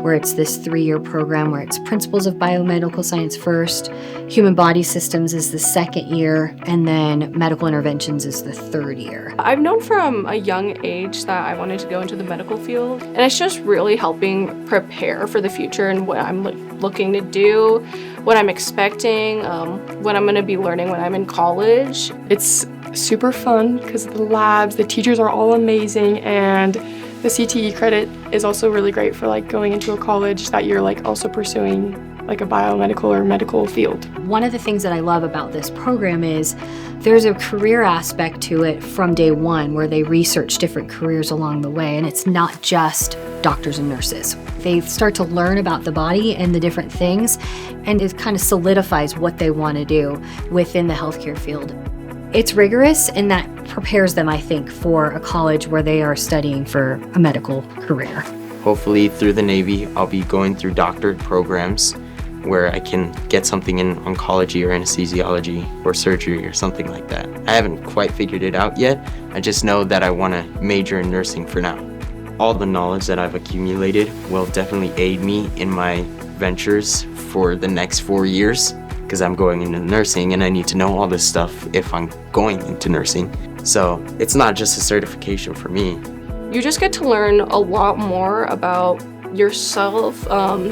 where it's this 3-year program where it's Principles of Biomedical Science first, Human Body Systems is the second year, and then Medical Interventions is the third year. I've known from a young age that I wanted to go into the medical field, and it's just really helping prepare for the future and what I'm looking to do, what I'm expecting, what I'm going to be learning when I'm in college. It's super fun because the labs, the teachers are all amazing, and the CTE credit is also really great for like going into a college that you're like also pursuing like a biomedical or medical field. One of the things that I love about this program is there's a career aspect to it from day one where they research different careers along the way, and it's not just doctors and nurses. They start to learn about the body and the different things, and it kind of solidifies what they want to do within the healthcare field. It's rigorous, and that prepares them, I think, for a college where they are studying for a medical career. Hopefully through the Navy, I'll be going through doctorate programs where I can get something in oncology or anesthesiology or surgery or something like that. I haven't quite figured it out yet. I just know that I want to major in nursing for now. All the knowledge that I've accumulated will definitely aid me in my ventures for the next 4 years, because I'm going into nursing and I need to know all this stuff if I'm going into nursing. So it's not just a certification for me. You just get to learn a lot more about yourself,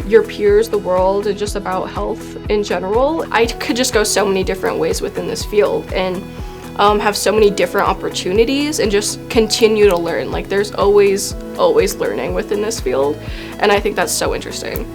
your peers, the world, and just about health in general. I could just go so many different ways within this field and have so many different opportunities and just continue to learn. Like there's always learning within this field, and I think that's so interesting.